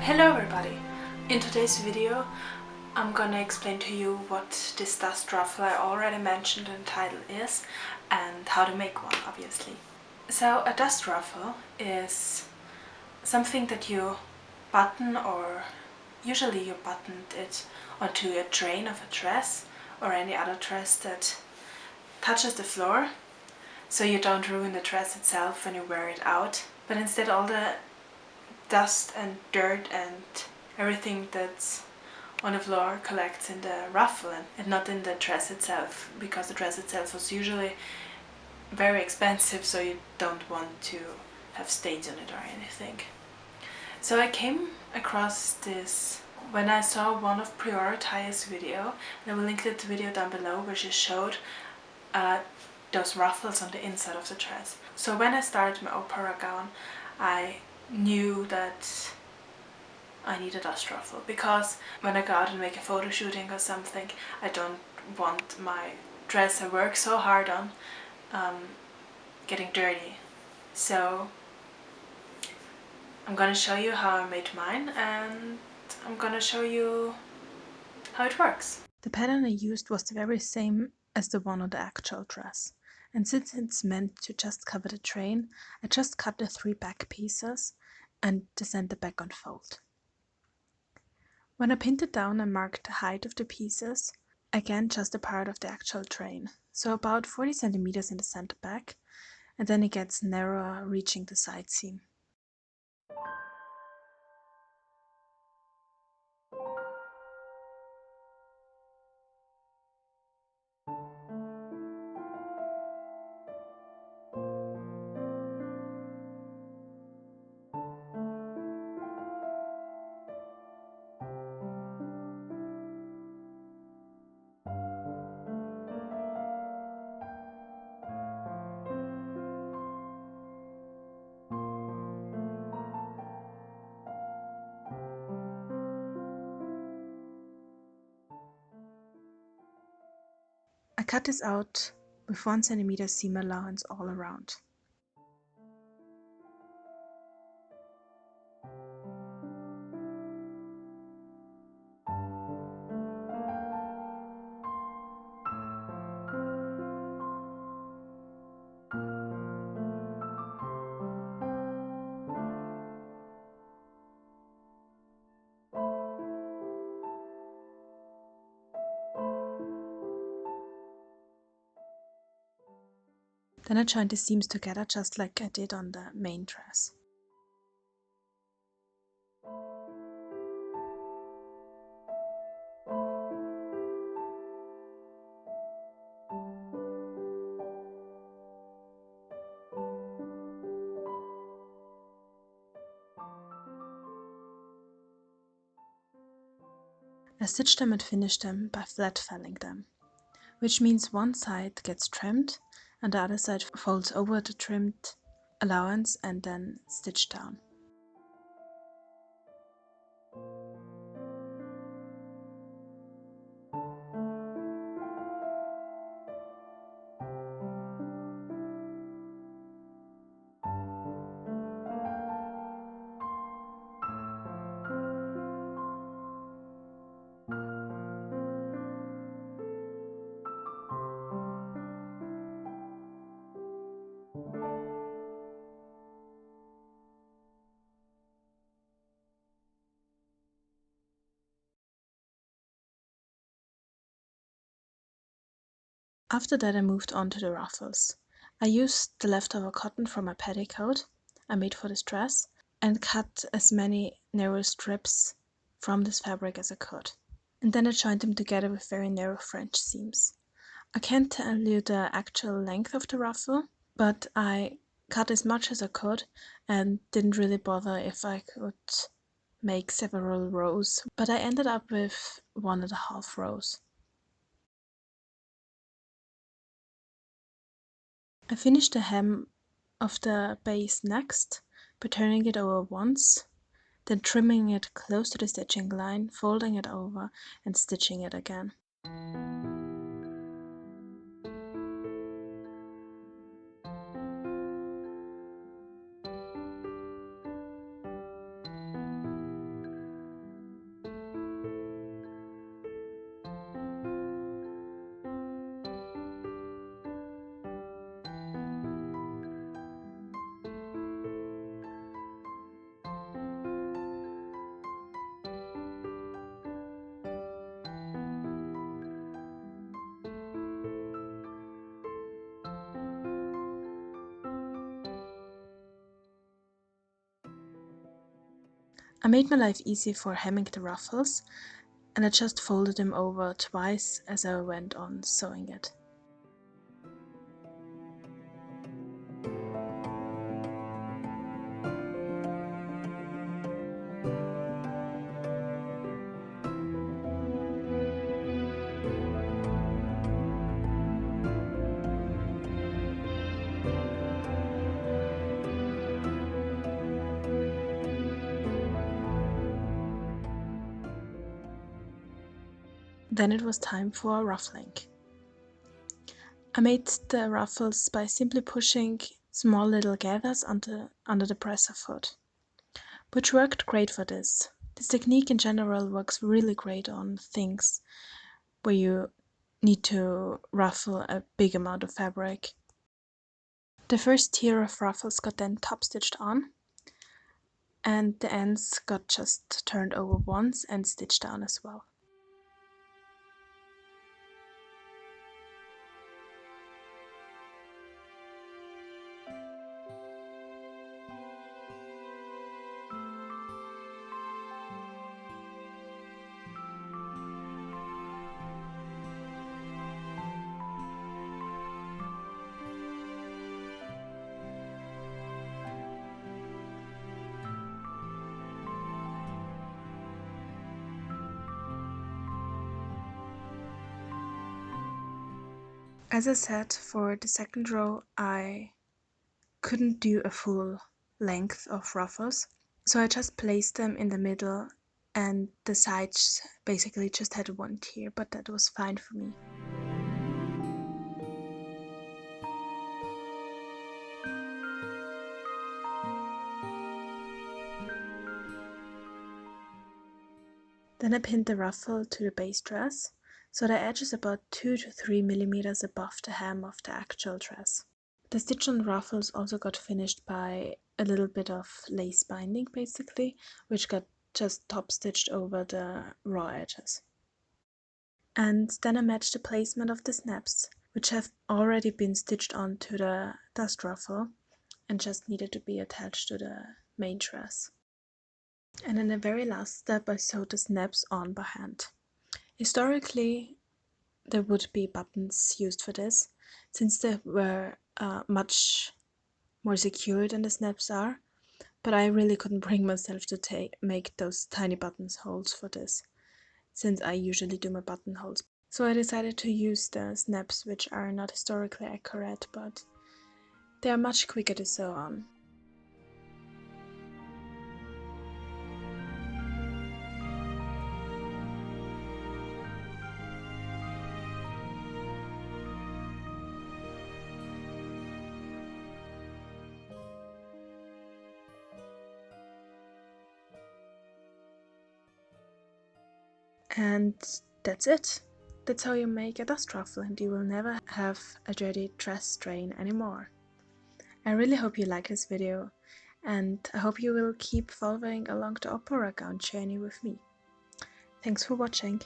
Hello everybody! In today's video I'm gonna explain to you what this dust ruffle I already mentioned in the title is and how to make one, obviously. So a dust ruffle is something that you button, or usually you buttoned it onto a train of a dress or any other dress that touches the floor, so you don't ruin the dress itself when you wear it out, but instead all the dust and dirt and everything that's on the floor collects in the ruffle and not in the dress itself, because the dress itself was usually very expensive, so you don't want to have stains on it or anything. So I came across this when I saw one of Balayeuse video, and I will link the video down below, where she showed those ruffles on the inside of the dress. So when I started my opera gown, I knew that I need a dust ruffle, because when I go out and make a photo shooting or something, I don't want my dress I work so hard on getting dirty. So I'm gonna show you how I made mine, and I'm gonna show you how it works. The pattern I used was the very same as the one on the actual dress, and since it's meant to just cover the train, I just cut the 3 back pieces and the center back on fold. When I pinned it down, I marked the height of the pieces, again just a part of the actual train, so about 40 centimeters in the center back, and then it gets narrower, reaching the side seam. I cut this out with 1 centimeter seam allowance all around. Then I joined the seams together just like I did on the main dress. I stitched them and finished them by flat felling them, which means one side gets trimmed and the other side folds over the trimmed allowance and then stitched down. After that I moved on to the ruffles. I used the leftover cotton from my petticoat I made for this dress and cut as many narrow strips from this fabric as I could. And then I joined them together with very narrow French seams. I can't tell you the actual length of the ruffle, but I cut as much as I could and didn't really bother if I could make several rows, but I ended up with 1.5 rows. I finished the hem of the base next by turning it over once, then trimming it close to the stitching line, folding it over and stitching it again. I made my life easy for hemming the ruffles, and I just folded them over twice as I went on sewing it. Then it was time for ruffling. I made the ruffles by simply pushing small little gathers under the presser foot, which worked great for this. This technique in general works really great on things where you need to ruffle a big amount of fabric. The first tier of ruffles got then top stitched on, and the ends got just turned over once and stitched down as well. As I said, for the second row I couldn't do a full length of ruffles, so I just placed them in the middle, and the sides basically just had one tier, but that was fine for me. Then I pinned the ruffle to the base dress, so the edge is about 2 to 3 millimeters above the hem of the actual dress. The stitch on ruffles also got finished by a little bit of lace binding basically, which got just top stitched over the raw edges. And then I matched the placement of the snaps, which have already been stitched onto the dust ruffle and just needed to be attached to the main dress. And in the very last step I sewed the snaps on by hand. Historically there would be buttons used for this, since they were much more secure than the snaps are, but I really couldn't bring myself to make those tiny buttonholes for this, since I usually do my buttonholes. So I decided to use the snaps, which are not historically accurate, but they are much quicker to sew on. And that's it. That's how you make a dust ruffle, and you will never have a dirty dress strain anymore. I really hope you like this video, and I hope you will keep following along the opera gown journey with me. Thanks for watching.